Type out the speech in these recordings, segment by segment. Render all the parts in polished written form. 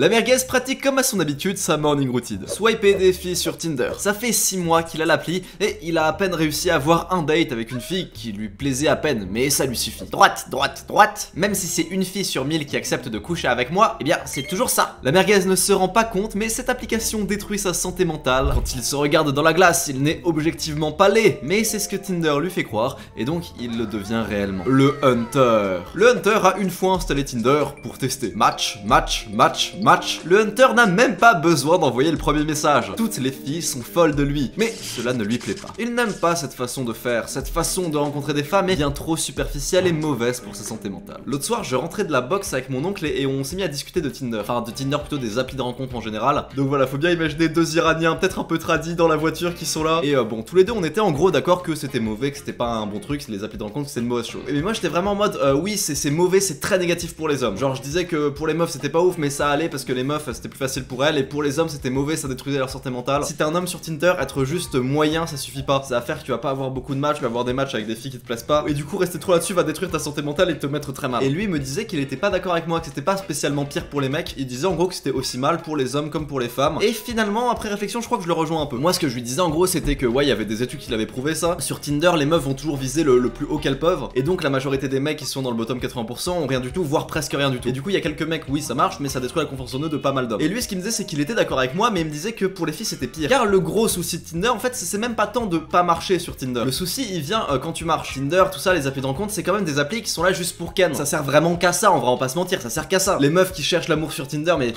La merguez pratique comme à son habitude sa morning routine. Swiper des filles sur Tinder. Ça fait 6 mois qu'il a l'appli et il a à peine réussi à avoir un date avec une fille qui lui plaisait à peine, mais ça lui suffit. Droite, droite, droite. Même si c'est une fille sur 1000 qui accepte de coucher avec moi, eh bien c'est toujours ça. La merguez ne se rend pas compte, mais cette application détruit sa santé mentale. Quand il se regarde dans la glace, il n'est objectivement pas laid, mais c'est ce que Tinder lui fait croire, et donc il le devient réellement. Le Hunter. Le Hunter a une fois installé Tinder pour tester. Match, match, match, match. Le Hunter n'a même pas besoin d'envoyer le premier message. Toutes les filles sont folles de lui, mais cela ne lui plaît pas. Il n'aime pas cette façon de faire, cette façon de rencontrer des femmes est bien trop superficielle et mauvaise pour sa santé mentale. L'autre soir, je rentrais de la boxe avec mon oncle et on s'est mis à discuter de Tinder. Enfin, de Tinder plutôt, des applis de rencontre en général. Donc voilà, faut bien imaginer deux Iraniens, peut-être un peu tradis dans la voiture qui sont là. Et bon, tous les deux, on était en gros d'accord que c'était mauvais, que c'était pas un bon truc, les applis de rencontre, c'est une mauvaise chose. Et moi, j'étais vraiment en mode, oui, c'est mauvais, c'est très négatif pour les hommes. Genre, je disais que pour les meufs, c'était pas ouf, mais ça allait parce que les meufs, c'était plus facile pour elles, et pour les hommes, c'était mauvais, ça détruisait leur santé mentale. Si t'es un homme sur Tinder, être juste moyen, ça suffit pas. Ça va faire que tu vas pas avoir beaucoup de matchs, tu vas avoir des matchs avec des filles qui te plaisent pas, et du coup, rester trop là-dessus va détruire ta santé mentale et te mettre très mal. Et lui me disait qu'il était pas d'accord avec moi, que c'était pas spécialement pire pour les mecs. Il disait en gros que c'était aussi mal pour les hommes comme pour les femmes. Et finalement, après réflexion, je crois que je le rejoins un peu. Moi, ce que je lui disais en gros, c'était que ouais, il y avait des études qui l'avaient prouvé ça. Sur Tinder, les meufs vont toujours viser le plus haut qu'elles peuvent, et donc la majorité des mecs qui sont dans le bottom 80% ont rien du tout, voire presque rien du tout. Et du coup, il y a quelques mecs, oui, ça marche, mais ça détruit la confiance en eux de pas mal d'hommes. Et lui, ce qu'il me disait, c'est qu'il était d'accord avec moi, mais il me disait que pour les filles, c'était pire. Car le gros souci de Tinder, en fait, c'est même pas tant de pas marcher sur Tinder. Le souci, il vient quand tu marches. Tinder, tout ça, les applis de rencontre, c'est quand même des applis qui sont là juste pour ken. Ça sert vraiment qu'à ça, on va pas se mentir, ça sert qu'à ça. Les meufs qui cherchent l'amour sur Tinder, mais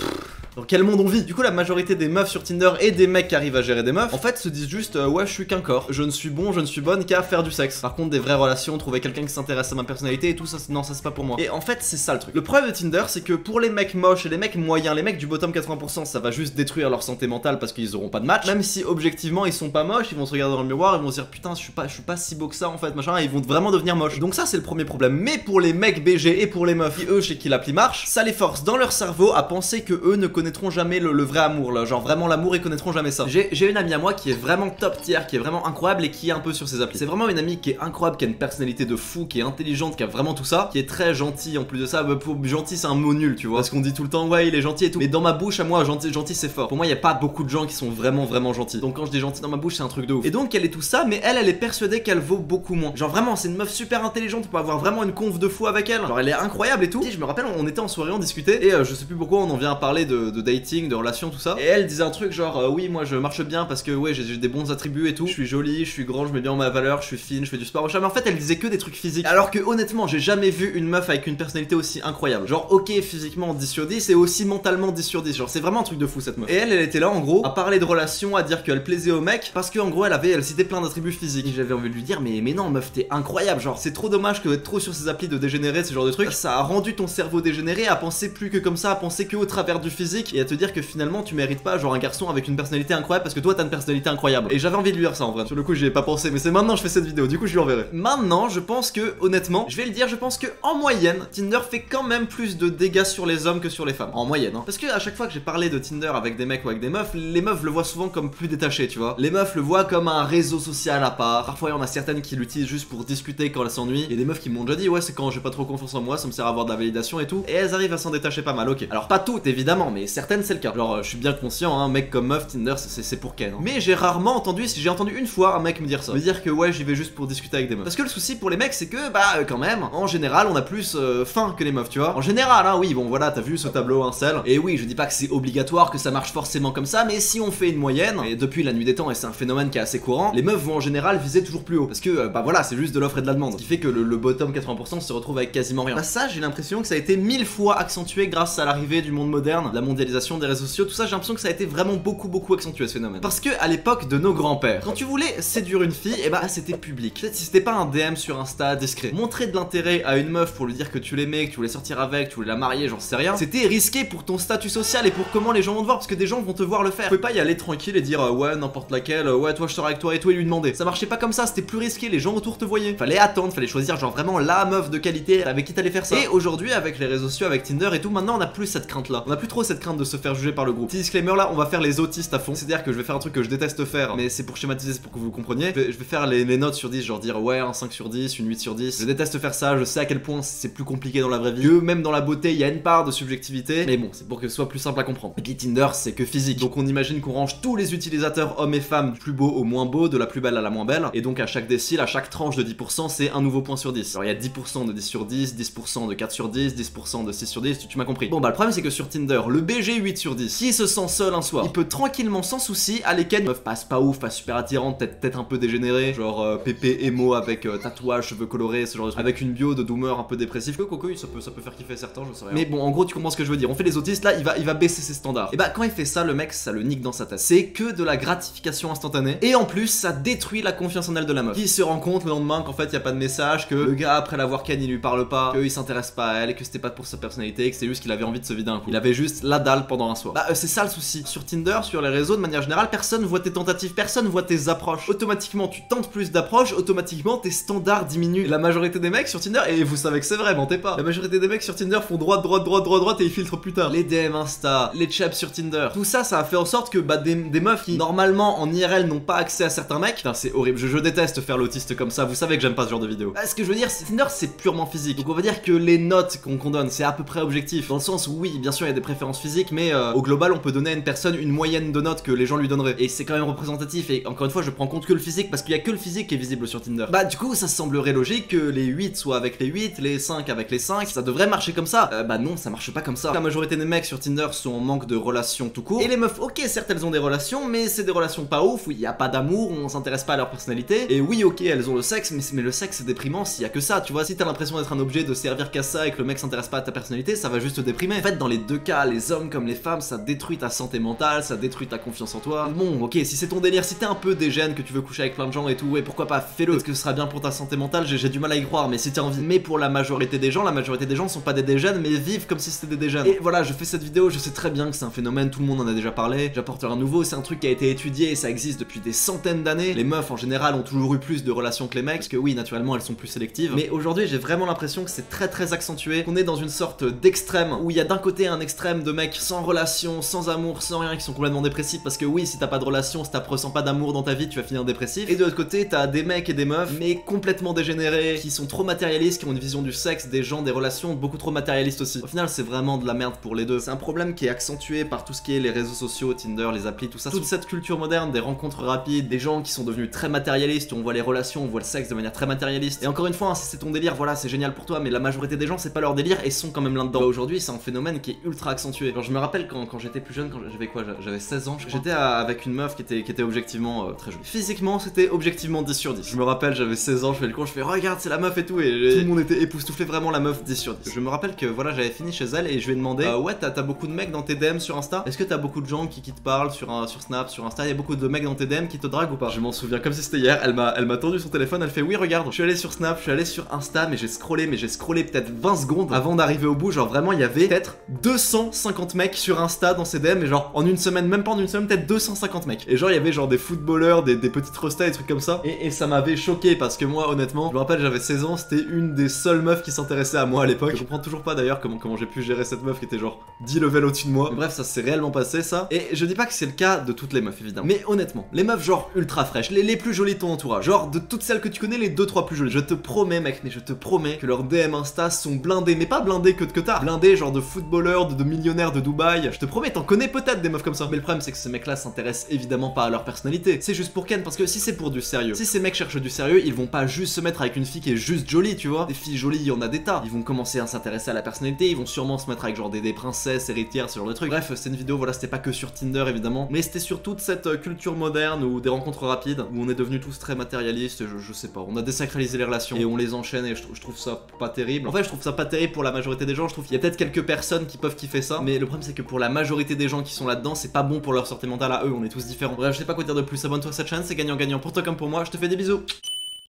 dans quel monde on vit? Du coup, la majorité des meufs sur Tinder et des mecs qui arrivent à gérer des meufs, en fait, se disent juste ouais, je suis qu'un corps, je ne suis bon, je ne suis bonne qu'à faire du sexe. Par contre, des vraies relations, trouver quelqu'un qui s'intéresse à ma personnalité et tout ça, non, ça c'est pas pour moi. Et en fait, c'est ça le truc. Le problème de Tinder, c'est que pour les mecs moches et les mecs moyens, les mecs du bottom 80%, ça va juste détruire leur santé mentale parce qu'ils auront pas de match. Même si objectivement ils sont pas moches, ils vont se regarder dans le miroir, ils vont se dire putain, je suis pas si beau que ça en fait, machin, et ils vont vraiment devenir moches. Donc ça, c'est le premier problème. Mais pour les mecs BG et pour les meufs qui eux chez qui l'appli marche, ça les force dans leur cerveau à penser que eux ne connaîtront jamais le vrai amour là, genre vraiment l'amour, ils connaîtront jamais ça. J'ai une amie à moi qui est vraiment top tier, qui est vraiment incroyable et qui est un peu sur ses applis. C'est vraiment une amie qui est incroyable, qui a une personnalité de fou, qui est intelligente, qui a vraiment tout ça, qui est très gentille en plus de ça. Pour gentil, c'est un mot nul, tu vois, parce qu'on dit tout le temps ouais, il est gentil et tout. Mais dans ma bouche à moi, gentil c'est fort. Pour moi, il y a pas beaucoup de gens qui sont vraiment gentils. Donc quand je dis gentil dans ma bouche, c'est un truc de ouf. Et donc elle est tout ça, mais elle est persuadée qu'elle vaut beaucoup moins. Genre vraiment, c'est une meuf super intelligente, on peut avoir vraiment une conf de fou avec elle. Genre elle est incroyable et tout. Et je me rappelle, on était en soirée, on discutait et je sais plus pourquoi on en vient à parler de dating, de relations, tout ça. Et elle disait un truc genre oui, moi je marche bien parce que ouais, j'ai des bons attributs et tout. Je suis jolie, je suis grand, je mets bien ma valeur, je suis fine, je fais du sport. Mais en fait, elle disait que des trucs physiques. Alors que honnêtement, j'ai jamais vu une meuf avec une personnalité aussi incroyable. Genre ok, physiquement 10 sur 10 et aussi mentalement 10 sur 10. Genre c'est vraiment un truc de fou cette meuf. Et elle était là en gros à parler de relations, à dire qu'elle plaisait aux mecs parce qu'en gros elle citait plein d'attributs physiques. Et j'avais envie de lui dire mais non meuf, t'es incroyable. Genre c'est trop dommage que d'être trop sur ces applis de dégénérer, ce genre de trucs. Ça a rendu ton cerveau dégénéré à penser plus que comme ça, à penser que au travers du physique et à te dire que finalement tu mérites pas genre un garçon avec une personnalité incroyable parce que toi t'as une personnalité incroyable. Et j'avais envie de lui dire ça en vrai. Sur le coup j'y ai pas pensé, mais c'est maintenant que je fais cette vidéo, du coup je lui enverrai. Maintenant je pense que honnêtement, je vais le dire, je pense que en moyenne Tinder fait quand même plus de dégâts sur les hommes que sur les femmes. En moyenne hein. Parce que à chaque fois que j'ai parlé de Tinder avec des mecs ou avec des meufs, les meufs le voient souvent comme plus détaché, tu vois. Les meufs le voient comme un réseau social à part. Parfois il y en a certaines qui l'utilisent juste pour discuter quand elles s'ennuient. Il y a des meufs qui m'ont déjà dit ouais, c'est quand j'ai pas trop confiance en moi, ça me sert à avoir de la validation et tout. Et elles arrivent à s'en détacher pas mal, ok. Alors pas toutes évidemment, mais certaines c'est le cas. Genre je suis bien conscient, hein, mec comme meuf, Tinder c'est pour Ken. Hein. Mais j'ai rarement entendu, si j'ai entendu une fois un mec me dire ça. Me dire que ouais, j'y vais juste pour discuter avec des meufs. Parce que le souci pour les mecs c'est que bah quand même, en général on a plus faim que les meufs, tu vois. En général, hein, oui, bon voilà, t'as vu ce tableau incel. Et oui, je dis pas que c'est obligatoire, que ça marche forcément comme ça, mais si on fait une moyenne, et depuis la nuit des temps, et c'est un phénomène qui est assez courant, les meufs vont en général viser toujours plus haut. Parce que bah voilà, c'est juste de l'offre et de la demande. Ce qui fait que le bottom 80% se retrouve avec quasiment rien. Bah ça, j'ai l'impression que ça a été 1000 fois accentué grâce à l'arrivée du monde moderne, la mondialisation des réseaux sociaux, tout ça, j'ai l'impression que ça a été vraiment beaucoup accentué ce phénomène. Parce que à l'époque de nos grands-pères, quand tu voulais séduire une fille, et bah c'était public. Peut-être si c'était pas un DM sur Insta discret. Montrer de l'intérêt à une meuf pour lui dire que tu l'aimais, que tu voulais sortir avec, que tu voulais la marier, j'en sais rien. C'était risqué pour ton statut social et pour comment les gens vont te voir, parce que des gens vont te voir le faire. Tu pouvais pas y aller tranquille et dire ouais n'importe laquelle, ouais toi je sors avec toi et tout et lui demander. Ça marchait pas comme ça, c'était plus risqué, les gens autour te voyaient. Fallait attendre, fallait choisir genre vraiment la meuf de qualité avec qui t'allais faire ça. Et aujourd'hui avec les réseaux sociaux, avec Tinder et tout, maintenant on a plus cette crainte là. On a plus trop cette crainte crainte de se faire juger par le groupe. Petit disclaimer là, on va faire les autistes à fond. C'est-à-dire que je vais faire un truc que je déteste faire, mais c'est pour schématiser, c'est pour que vous le compreniez. Je vais faire les notes sur 10, genre dire ouais, un 5 sur 10, une 8 sur 10. Je déteste faire ça, je sais à quel point c'est plus compliqué dans la vraie vie. Que même dans la beauté, il y a une part de subjectivité. Mais bon, c'est pour que ce soit plus simple à comprendre. Et puis Tinder, c'est que physique. Donc on imagine qu'on range tous les utilisateurs, hommes et femmes, du plus beau au moins beau, de la plus belle à la moins belle. Et donc à chaque décile, à chaque tranche de 10%, c'est un nouveau point sur 10. Alors il y a 10% de 10 sur 10, 10% de 4 sur 10, 10% de 6 sur 10, tu m'as compris. Bon bah le problème c'est que sur Tinder, le BG 8 sur 10, s'il se sent seul un soir, il peut tranquillement sans souci aller ken une meuf passe pas ouf, pas super attirante, peut-être un peu dégénérée, genre pépé émo avec tatouage, cheveux colorés, ce genre de truc, avec une bio de doomer un peu dépressif. Que coco, ça peut faire kiffer certains, je sais rien. Mais bon, en gros, tu comprends ce que je veux dire. On fait les autistes là, il va baisser ses standards. Et bah quand il fait ça, le mec, ça le nique dans sa tête. C'est que de la gratification instantanée. Et en plus, ça détruit la confiance en elle de la meuf. Qui se rend compte le lendemain qu'en fait, il y a pas de message, que le gars après l'avoir ken, il lui parle pas, qu'il s'intéresse pas à elle, que c'était pas pour sa personnalité, que c'est juste qu'il avait envie de se vider un coup. Il avait juste la dalle pendant un soir. Bah c'est ça le souci. Sur Tinder, sur les réseaux, de manière générale, personne voit tes tentatives, personne voit tes approches. Automatiquement, tu tentes plus d'approches, automatiquement tes standards diminuent. Et la majorité des mecs sur Tinder, et vous savez que c'est vrai, mentez pas. La majorité des mecs sur Tinder font droite et ils filtrent plus tard. Les DM Insta, les chaps sur Tinder, tout ça, ça a fait en sorte que bah des meufs qui normalement en IRL n'ont pas accès à certains mecs. Putain, c'est horrible. Je déteste faire l'autiste comme ça. Vous savez que j'aime pas ce genre de vidéo. Ce que je veux dire, c'est Tinder, c'est purement physique. Donc on va dire que les notes qu'on donne, c'est à peu près objectif. Dans le sens où oui, bien sûr, il y a des préférences physiques, mais au global, on peut donner à une personne une moyenne de notes que les gens lui donneraient. Et c'est quand même représentatif. Et encore une fois, je prends compte que le physique parce qu'il y a que le physique qui est visible sur Tinder. Bah du coup, ça semblerait logique que les 8 soient avec les 8, les 5 avec les 5. Ça devrait marcher comme ça. Bah non, ça marche pas comme ça. La majorité des mecs sur Tinder sont en manque de relations tout court. Et les meufs, ok, certes, elles ont des relations, mais c'est des relations pas ouf où il y a pas d'amour, où on s'intéresse pas à leur personnalité. Et oui, ok, elles ont le sexe, mais le sexe c'est déprimant s'il y a que ça. Tu vois, si t'as l'impression d'être un objet de servir qu'à ça et que le mec s'intéresse pas à ta personnalité, ça va juste te déprimer. En fait, dans les deux cas, les hommes comme les femmes, ça détruit ta santé mentale, ça détruit ta confiance en toi. Bon, ok, si c'est ton délire, si t'es un peu dégène, que tu veux coucher avec plein de gens et tout, ouais, pourquoi pas, fais-le. Parce que ce sera bien pour ta santé mentale, j'ai du mal à y croire, mais si t'as envie. Mais pour la majorité des gens ne sont pas des dégènes, mais vivent comme si c'était des dégènes. Et voilà, je fais cette vidéo, je sais très bien que c'est un phénomène, tout le monde en a déjà parlé. J'apporte un nouveau, c'est un truc qui a été étudié et ça existe depuis des centaines d'années. Les meufs en général ont toujours eu plus de relations que les mecs, parce que oui, naturellement elles sont plus sélectives. Mais aujourd'hui, j'ai vraiment l'impression que c'est très accentué, qu'on est dans une sorte d'extrême où il y a d'un côté un extrême de mecs sans relation, sans amour, sans rien, qui sont complètement dépressifs parce que oui, si t'as pas de relation, si t'as ressens pas d'amour dans ta vie, tu vas finir dépressif. Et de l'autre côté, t'as des mecs et des meufs, mais complètement dégénérés, qui sont trop matérialistes, qui ont une vision du sexe, des gens, des relations beaucoup trop matérialistes aussi. Au final, c'est vraiment de la merde pour les deux. C'est un problème qui est accentué par tout ce qui est les réseaux sociaux, Tinder, les applis, tout ça. Toute cette culture moderne, des rencontres rapides, des gens qui sont devenus très matérialistes, où on voit les relations, on voit le sexe de manière très matérialiste. Et encore une fois, hein, si c'est ton délire, voilà, c'est génial pour toi, mais la majorité des gens, c'est pas leur délire et sont quand même là-dedans. Aujourd'hui, c'est un phénomène qui est ultra accentué. Genre, je me rappelle quand j'étais plus jeune, quand j'avais quoi, j'avais 16 ans, j'étais avec une meuf qui était objectivement très jolie. Physiquement, c'était objectivement 10 sur 10. Je me rappelle, j'avais 16 ans, je fais le con, je fais regarde, c'est la meuf et tout, et tout le monde était époustouflé, vraiment la meuf 10 sur 10. Je me rappelle que voilà, j'avais fini chez elle et je lui ai demandé ouais, t'as beaucoup de mecs dans tes DM sur Insta? Est-ce que t'as beaucoup de gens qui te parlent sur Snap, sur Insta? Il y a beaucoup de mecs dans tes DM qui te draguent ou pas? Je m'en souviens comme si c'était hier, elle m'a tendu son téléphone, elle fait oui, regarde, je suis allé sur Snap, je suis allé sur Insta, mais j'ai scrollé peut-être 20 secondes avant d'arriver au bout. Genre vraiment, il y avait peut-être 250 mecs sur Insta dans ses DM, mais genre en une semaine, même pas en une semaine, peut-être 250 mecs. Et genre, il y avait genre des footballeurs, des petites restas, des trucs comme ça. Et ça m'avait choqué parce que moi, honnêtement, je me rappelle, j'avais 16 ans, c'était une des seules meufs qui s'intéressait à moi à l'époque. Je comprends toujours pas d'ailleurs comment j'ai pu gérer cette meuf qui était genre 10 levels au-dessus de moi. Mais bref, ça s'est réellement passé ça. Et je dis pas que c'est le cas de toutes les meufs évidemment. Mais honnêtement, les meufs genre ultra fraîches, les plus jolies de ton entourage, genre de toutes celles que tu connais, les 2-3 plus jolies. Je te promets mec, mais je te promets que leurs DM Insta sont blindés, mais pas blindés que t'as. Blindés genre de footballeurs, de millionnaires de Dubaï. Je te promets, t'en connais peut-être des meufs comme ça. Mais le problème c'est que ces mecs là s'intéressent évidemment pas à leur personnalité. C'est juste pour Ken, parce que si c'est pour du sérieux, si ces mecs cherchent du sérieux, ils vont pas juste se mettre avec une fille qui est juste jolie, tu vois. Des filles jolies, il y en a des tas. Ils vont commencer à s'intéresser à la personnalité, ils vont sûrement se mettre avec genre des princesses, héritières, ce genre de trucs. Bref, c'est une vidéo, voilà, c'était pas que sur Tinder évidemment, mais c'était sur toute cette culture moderne ou des rencontres rapides où on est devenus tous très matérialistes. Je sais pas, on a désacralisé les relations et on les enchaîne et je trouve ça pas terrible. En fait, je trouve ça pas terrible pour la majorité des gens. Je trouve qu'il y a peut-être quelques personnes qui peuvent kiffer ça, mais le problème c'est que pour la majorité des gens qui sont là-dedans, c'est pas bon pour leur santé mentale à eux. On est tous différents. Bref, je sais pas quoi dire de plus. Abonne-toi à cette chaîne, c'est gagnant-gagnant pour toi comme pour moi. Je te fais des bisous.